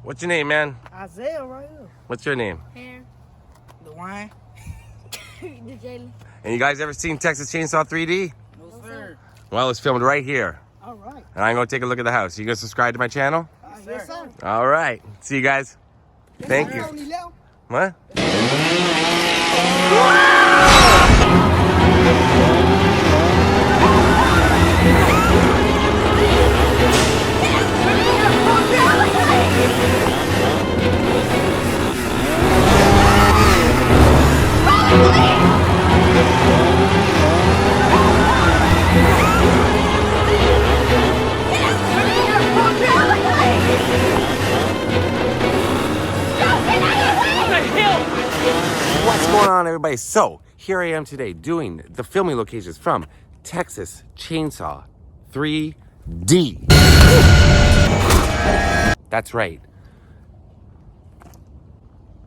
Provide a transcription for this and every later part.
What's your name, man? Isaiah right here. What's your name? Here. Dwayne. Jalen. And you guys ever seen Texas Chainsaw 3D? No, sir. Well, it's filmed right here. All right. And I'm going to take a look at the house. You gonna subscribe to my channel? Yes, sir. All right. See you guys. Thank you. What? What's going on, everybody? So, here I am today doing the filming locations from Texas Chainsaw 3D. That's right.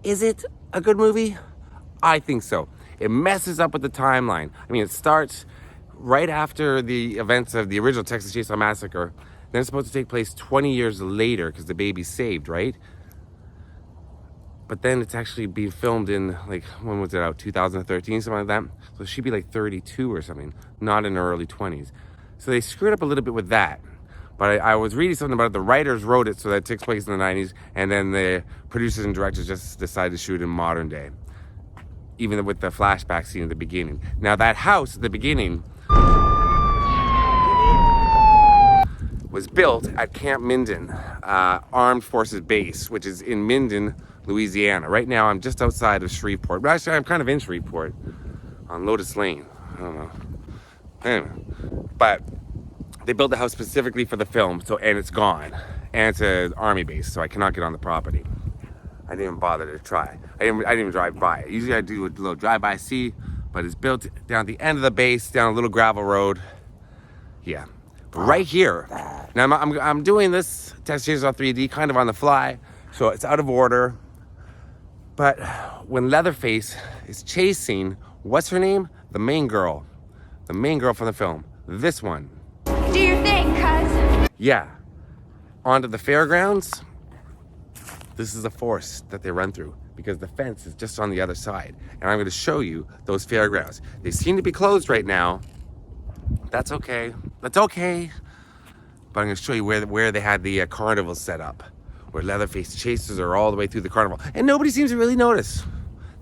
Is it a good movie? I think so. It messes up with the timeline. I mean, it starts right after the events of the original Texas Chainsaw Massacre. Then it's supposed to take place 20 years later because the baby's saved, right? But then it's actually being filmed in, like, when was it out? 2013, something like that. So she'd be like 32 or something, not in her early 20s. So they screwed up a little bit with that. But I was reading something about it. The writers wrote it so that it takes place in the 90s, and then the producers and directors just decided to shoot in modern day, even with the flashback scene at the beginning. Now, that house at the beginning was built at Camp Minden Armed Forces Base, which is in Minden, Louisiana. Right now, I'm just outside of Shreveport. But actually, I'm kind of in Shreveport on Lotus Lane. I don't know. Anyway, but they built the house specifically for the film, and it's gone. And it's an army base, so I cannot get on the property. I didn't even bother to try. I didn't even drive by. Usually I do a little drive-by see, but it's built down at the end of the base, down a little gravel road. Yeah. But right here. Now, I'm doing this Texas Chainsaw 3D kind of on the fly, so it's out of order. But when Leatherface is chasing, what's her name? The main girl. The main girl from the film. This one. Do your thing, cuz. Yeah. Onto the fairgrounds. This is a forest that they run through because the fence is just on the other side. And I'm going to show you those fairgrounds. They seem to be closed right now. That's okay. That's okay. But I'm going to show you where they had the carnival set up, where Leatherface chases her all the way through the carnival. And nobody seems to really notice.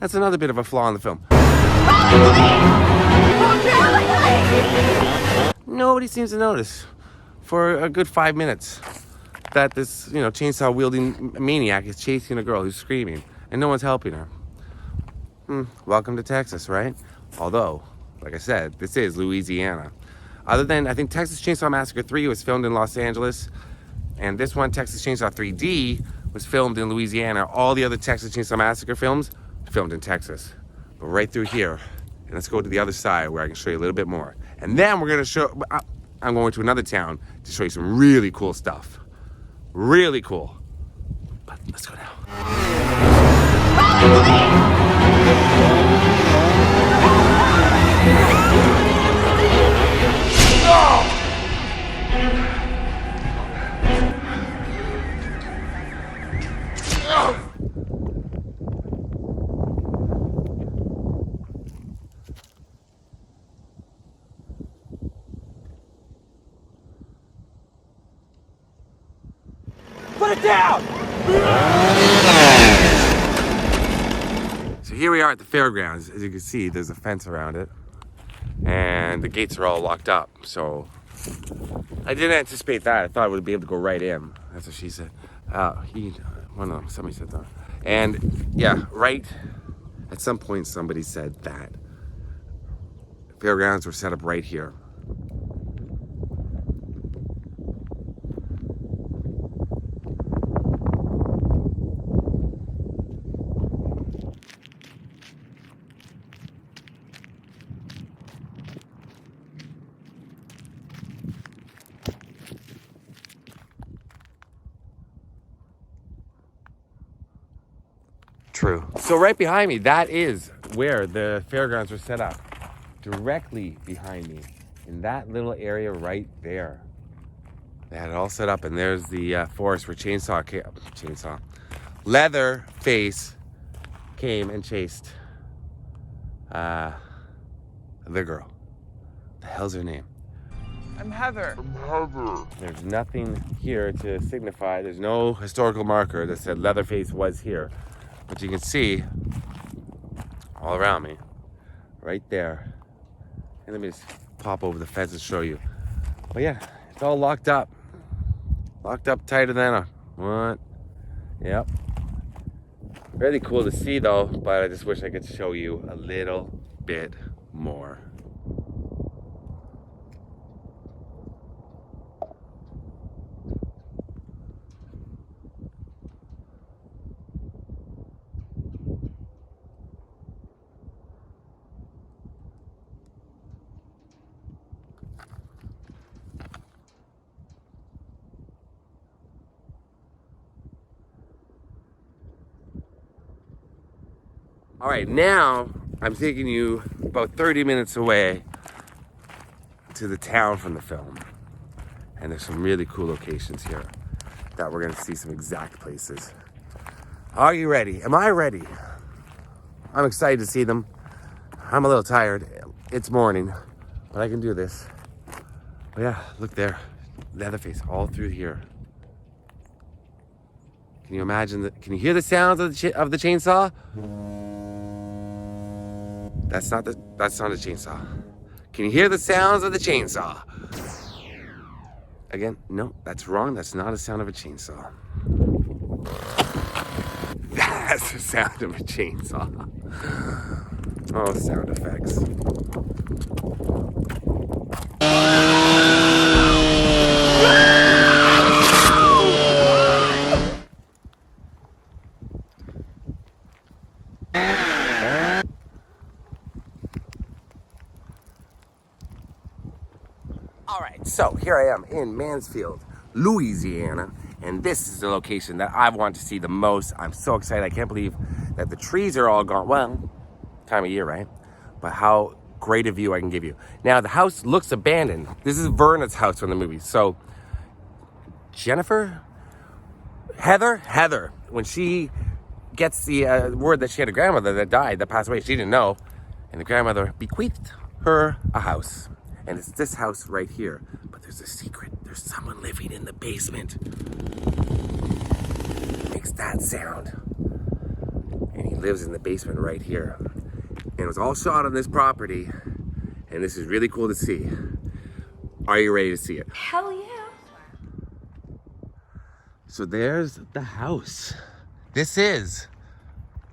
That's another bit of a flaw in the film. Nobody seems to notice for a good 5 minutes that this, chainsaw wielding maniac is chasing a girl who's screaming and no one's helping her. Welcome to Texas, right? Although, like I said, this is Louisiana. Other than, I think Texas Chainsaw Massacre 3 was filmed in Los Angeles, and this one, Texas Chainsaw 3D, was filmed in Louisiana. All the other Texas Chainsaw Massacre films filmed in Texas. But right through here, and let's go to the other side where I can show you a little bit more. And then we're gonna I'm going to another town to show you some really cool stuff. Really cool. But let's go now. Put it down! So here we are at the fairgrounds. As you can see, there's a fence around it. And the gates are all locked up. So I didn't anticipate that. I thought I would be able to go right in. That's what she said. Somebody said that. And yeah, right at some point somebody said that fairgrounds were set up right here. True. So right behind me, that is where the fairgrounds were set up. Directly behind me, in that little area right there. They had it all set up, and there's the forest where Leatherface came and chased the girl. The hell's her name? I'm Heather. There's nothing here to signify. There's no historical marker that said Leatherface was here. But you can see all around me, right there. And let me just pop over the fence and show you. But yeah, it's all locked up. Locked up tighter than a what? Yep. Really cool to see though, but I just wish I could show you a little bit more. All right, now I'm taking you about 30 minutes away to the town from the film. And there's some really cool locations here that we're gonna see some exact places. Are you ready? Am I ready? I'm excited to see them. I'm a little tired. It's morning, but I can do this. But yeah, look there. Leatherface all through here. Can you imagine can you hear the sounds of the chainsaw? That's not a chainsaw. Can you hear the sounds of the chainsaw? Again, no, that's wrong. That's not a sound of a chainsaw. That's the sound of a chainsaw. Oh, sound effects. So here I am in Mansfield, Louisiana, and this is the location that I want to see the most. I'm so excited. I can't believe that the trees are all gone. Well, time of year, right? But how great a view I can give you. Now, the house looks abandoned. This is Verna's house from the movie. So Heather, when she gets the word that she had a grandmother that died, that passed away, she didn't know, and the grandmother bequeathed her a house. And it's this house right here. But there's a secret. There's someone living in the basement. It makes that sound. And he lives in the basement right here. And it was all shot on this property. And this is really cool to see. Are you ready to see it? Hell yeah. So there's the house. This is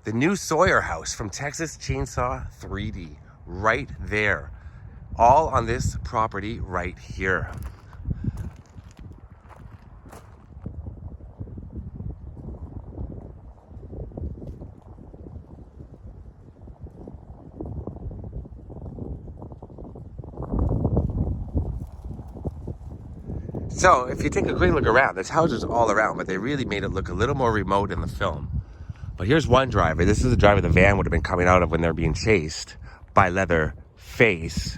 the new Sawyer house from Texas Chainsaw 3D. Right there. All on this property right here. So if you take a quick look around, there's houses all around, but they really made it look a little more remote in the film. But here's one driver. This is the driver the van would have been coming out of when they're being chased by Leatherface.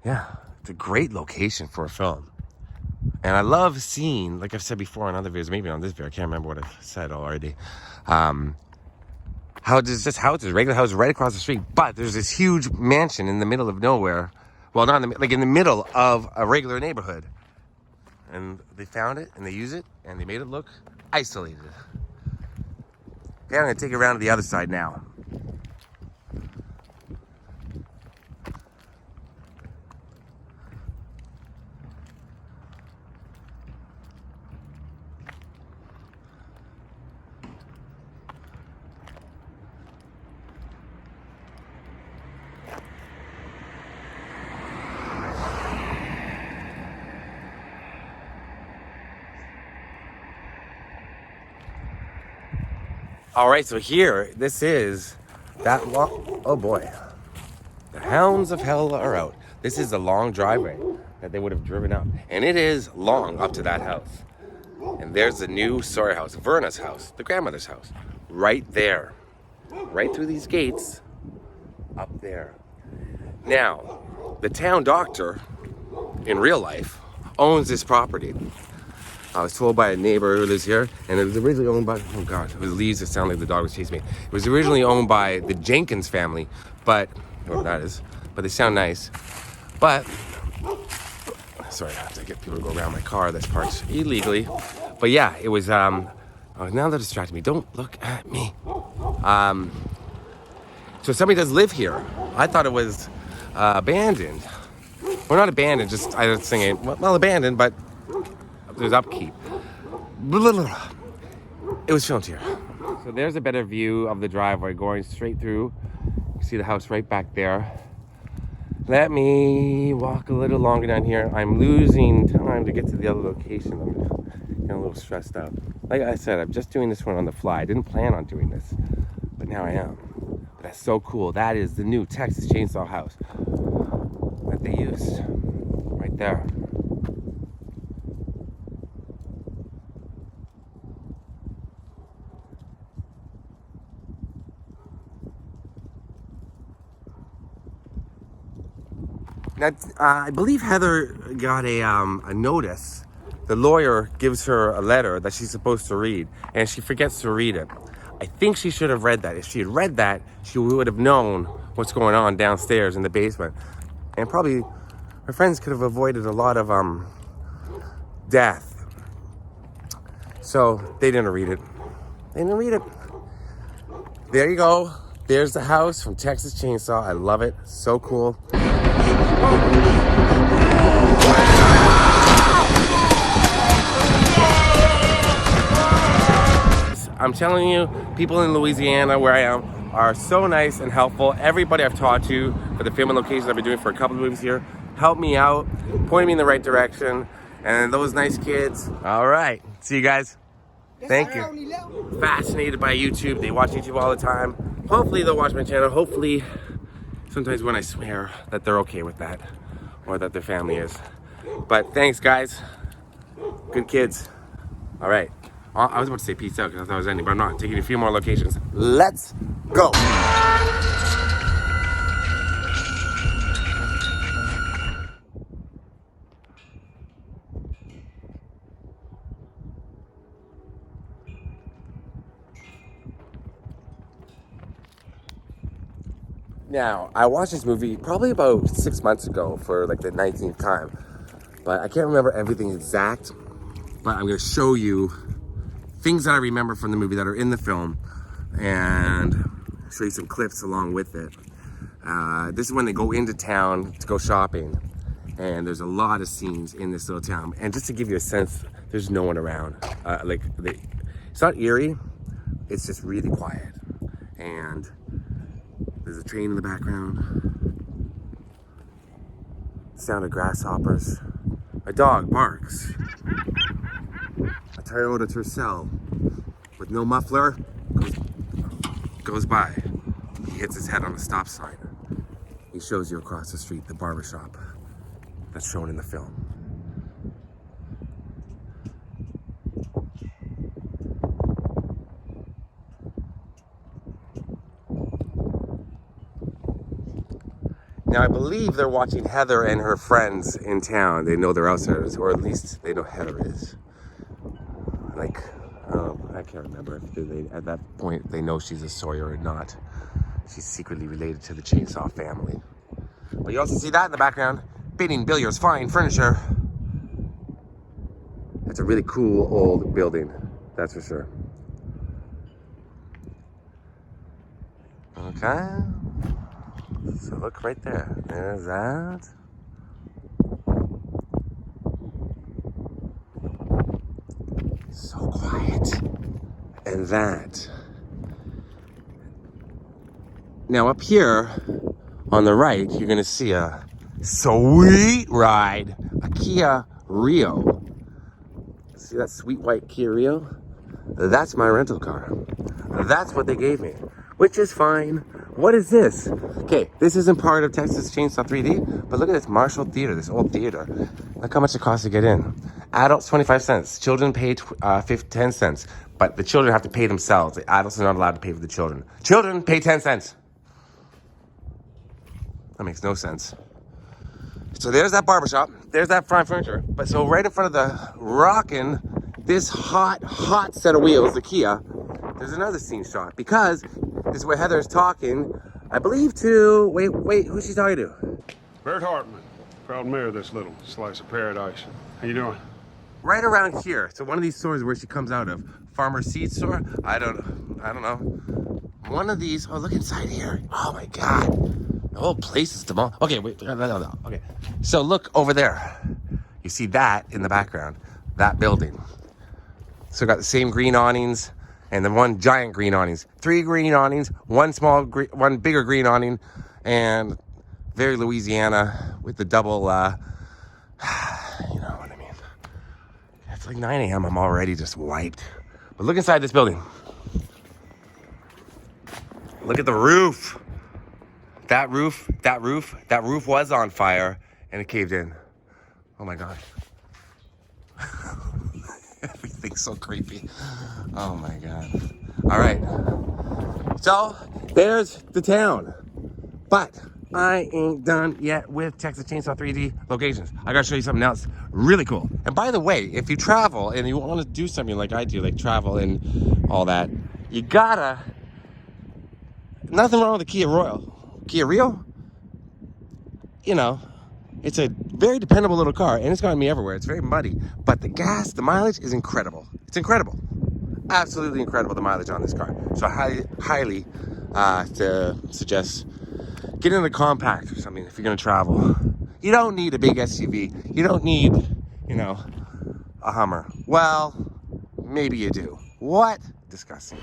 Yeah, it's a great location for a film. And I love seeing, like I've said before on other videos, maybe on this video, I can't remember what I've said already, how there's just houses, regular houses right across the street, but there's this huge mansion in the middle of nowhere. Well, not in the, like in the middle of a regular neighborhood. And they found it, and they use it, and they made it look isolated. Okay, I'm gonna take it around to the other side now. All right, so here, this is that long, oh boy. The hounds of hell are out. This is the long driveway that they would have driven up. And it is long up to that house. And there's the new Sawyer house, Verna's house, the grandmother's house, right there. Right through these gates, up there. Now, the town doctor, in real life, owns this property. I was told by a neighbor who lives here, and it was originally owned by, oh God, it was leaves that sound like the dog was chasing me. It was originally owned by the Jenkins family, but, whoever that is, but they sound nice. But, sorry, I have to get people to go around my car that's parked illegally. But yeah, it was, oh, now they're distracting me. Don't look at me. So somebody does live here. I thought it was abandoned. Well, not abandoned, just, I was thinking, well, abandoned, but there's upkeep. Blah, blah, blah. It was filmed here. So there's a better view of the driveway going straight through. You can see the house right back there. Let me walk a little longer down here. I'm losing time to get to the other location. I'm getting a little stressed out. Like I said, I'm just doing this one on the fly. I didn't plan on doing this, but now I am. But that's so cool. That is the new Texas Chainsaw house that they used right there. Now, I believe Heather got a notice. The lawyer gives her a letter that she's supposed to read, and she forgets to read it. I think she should have read that. If she had read that, she would have known what's going on downstairs in the basement. And probably her friends could have avoided a lot of death. So they didn't read it. They didn't read it. There you go. There's the house from Texas Chainsaw. I love it. So cool. I'm telling you, people in Louisiana, where I am, are so nice and helpful. Everybody I've talked to for the filming locations I've been doing for a couple of movies here helped me out, pointed me in the right direction, and those nice kids. All right, see you guys. Thank you. Fascinated by YouTube. They watch YouTube all the time. Hopefully they'll watch my channel. Hopefully, sometimes when I swear, that they're okay with that, or that their family is. But thanks, guys. Good kids. All right. I was about to say peace out because I thought it was ending, but I'm not. Taking a few more locations. Let's go. Now, I watched this movie probably about 6 months ago for like the 19th time, but I can't remember everything exact, but I'm going to show you things that I remember from the movie that are in the film and show you some clips along with it. This is when they go into town to go shopping, and there's a lot of scenes in this little town. And just to give you a sense, there's no one around. It's not eerie, it's just really quiet. And there's a train in the background, sound of grasshoppers. A dog barks. A Toyota Tercel with no muffler goes by. He hits his head on a stop sign. He shows you across the street the barbershop that's shown in the film. Now, I believe they're watching Heather and her friends in town. They know they're outsiders, or at least they know Heather is. Like, I can't remember if they, at that point, they know she's a Sawyer or not. She's secretly related to the Chainsaw family. But you also see that in the background. Bidding, billiards, fine furniture. It's a really cool old building, that's for sure. Okay. So look right there. There's that. So quiet. And that. Now up here on the right, you're gonna see a sweet ride, a Kia Rio. See that sweet white Kia Rio? That's my rental car. That's what they gave me, which is fine. What is this? Okay, this isn't part of Texas Chainsaw 3D, but look at this Marshall Theater, this old theater. Look how much it costs to get in. Adults, 25 cents. Children pay 10 cents, but the children have to pay themselves. The adults are not allowed to pay for the children. Children pay 10 cents. That makes no sense. So there's that barbershop. There's that fine furniture. But so right in front of the rockin', this hot set of wheels, the Kia, there's another scene shot because this is where Heather's talking, I believe to, wait, who's she talking to? Bert Hartman, proud mayor of this little slice of paradise. How you doing? Right around here. So one of these stores where she comes out of. Farmer Seed Store? I don't know. One of these, oh, look inside here. Oh my God. The whole place is demolished. Okay, wait, no. Okay. So look over there. You see that in the background, that building. So got the same green awnings and then one giant green awnings. 3 green awnings, one bigger green awning, and very Louisiana with the double, you know what I mean. It's like 9 a.m. I'm already just wiped. But look inside this building. Look at the roof. That roof was on fire and it caved in. Oh my God. Everything's so creepy. Oh my God. All right. So there's the town. But I ain't done yet with Texas Chainsaw 3D locations. I gotta show you something else really cool. And by the way, if you travel and you want to do something like I do, like travel and all that, you gotta, nothing wrong with the Kia Rio. You know, it's a very dependable little car and it's gotten me everywhere. It's very muddy, but the gas, the mileage is incredible. It's incredible. Absolutely incredible, the mileage on this car. So I highly to suggest getting a compact or something if you're gonna travel. You don't need a big SUV. You don't need, you know, a Hummer. Well, maybe you do. What? Disgusting.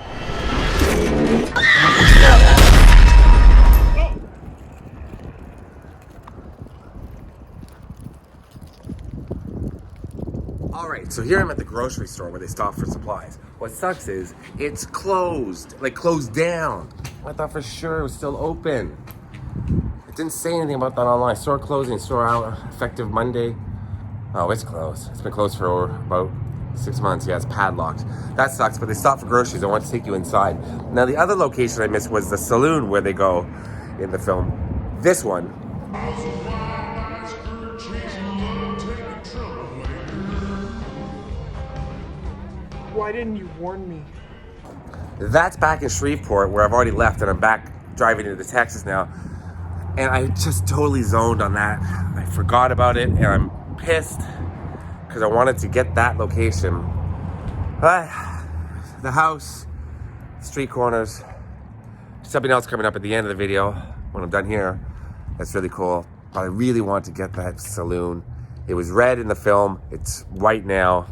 All right, so here I'm at the grocery store where they stop for supplies. What sucks is it's closed, like closed down. I thought for sure it was still open. It didn't say anything about that online. Store closing, store hour, effective Monday. Oh, it's closed. It's been closed for about 6 months. Yeah, it's padlocked. That sucks, but they stopped for groceries. I want to take you inside. Now, the other location I missed was the saloon where they go in the film. This one. Why didn't you warn me? That's back in Shreveport where I've already left and I'm back driving into Texas now. And I just totally zoned on that. I forgot about it and I'm pissed because I wanted to get that location. But the house, street corners, something else coming up at the end of the video when I'm done here. That's really cool. But I really want to get that saloon. It was red in the film. It's white now.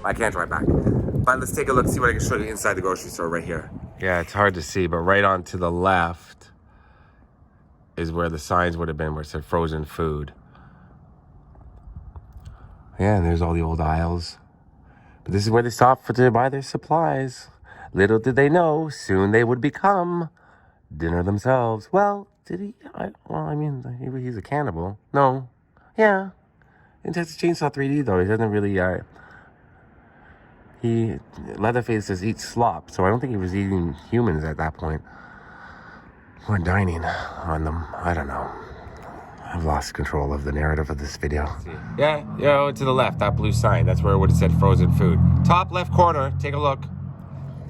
I can't drive back. But let's take a look, see what I can show you inside the grocery store right here. Yeah, it's hard to see, but right on to the left is where the signs would have been where it said frozen food. Yeah, and there's all the old aisles. But this is where they stop to buy their supplies. Little did they know, soon they would become dinner themselves. Well, did he? He's a cannibal. No. Yeah. In Texas Chainsaw 3D, though, he doesn't really... Leatherface just eats slop, so I don't think he was eating humans at that point. Or dining on them. I don't know. I've lost control of the narrative of this video. Yeah, to the left, that blue sign. That's where it would have said frozen food. Top left corner, take a look.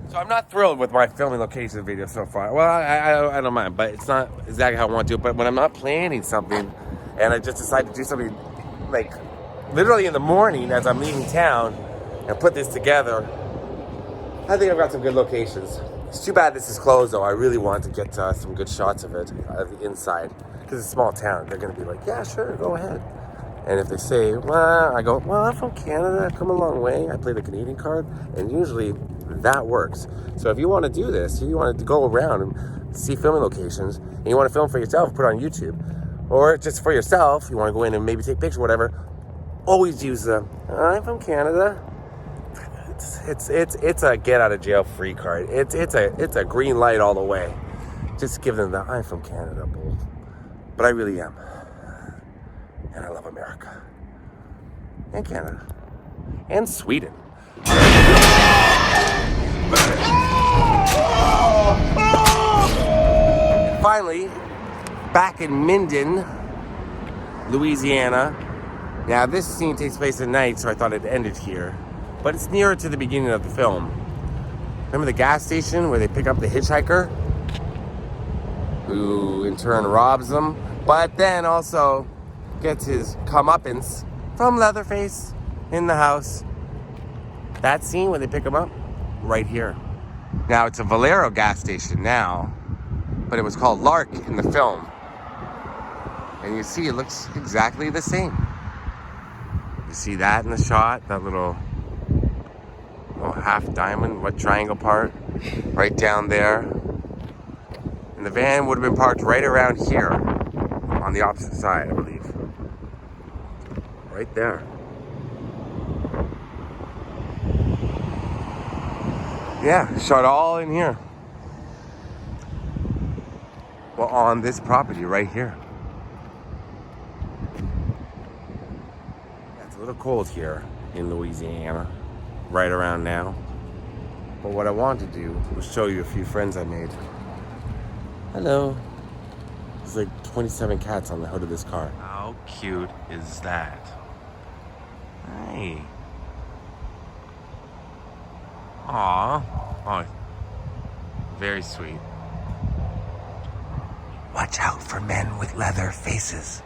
So I'm not thrilled with my filming location video so far. Well, I don't mind, but it's not exactly how I want to do it. But when I'm not planning something, and I just decide to do something, like, literally in the morning as I'm leaving town, and put this together, I think I've got some good locations. It's too bad this is closed though. I really want to get some good shots of it, of the inside. Because it's a small town. They're gonna be like, yeah, sure, go ahead. And if they say, well, I go, well, I'm from Canada, I've come a long way. I play the Canadian card, and usually that works. So if you wanna do this, you want to go around and see filming locations, and you wanna film for yourself, put it on YouTube. Or just for yourself, you wanna go in and maybe take pictures, whatever, always use the, I'm from Canada. It's a get out of jail free card. It's a green light all the way. Just give them the I'm from Canada bull. But I really am. And I love America. And Canada. and Sweden. Finally, back in Minden, Louisiana. Now this scene takes place at night, so I thought it ended here. But it's nearer to the beginning of the film. Remember the gas station where they pick up the hitchhiker? Who in turn robs them, but then also gets his comeuppance from Leatherface in the house. That scene where they pick him up, right here. Now it's a Valero gas station now, but it was called Lark in the film. And you see it looks exactly the same. You see that in the shot, that little half diamond, what triangle part, right down there. And the van would have been parked right around here, on the opposite side, I believe. Right there. Yeah, shot all in here. Well, on this property right here. Yeah, it's a little cold here in Louisiana, right around now. But what I wanted to do was show you a few friends I made. Hello. There's like 27 cats on the hood of this car. How cute is that? Hi. Aww. Oh, very sweet. Watch out for men with leather faces.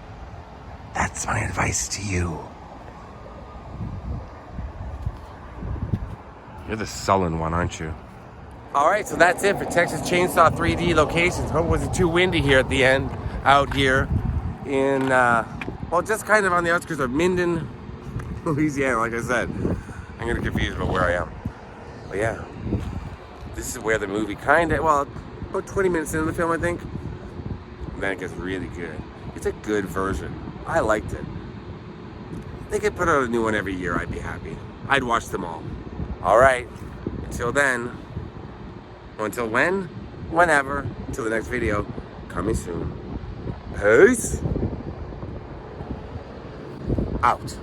That's my advice to you. You're the sullen one, aren't you? All right, so that's it for Texas Chainsaw 3D locations. Hope it wasn't too windy here at the end, out here in, well, just kind of on the outskirts of Minden, Louisiana, like I said. I'm getting confused about where I am. But yeah, this is where the movie about 20 minutes into the film, I think. And then it gets really good. It's a good version. I liked it. They could put out a new one every year, I'd be happy. I'd watch them all. All right, until then. Until when? Whenever. Until the next video. Coming soon. Peace. Out.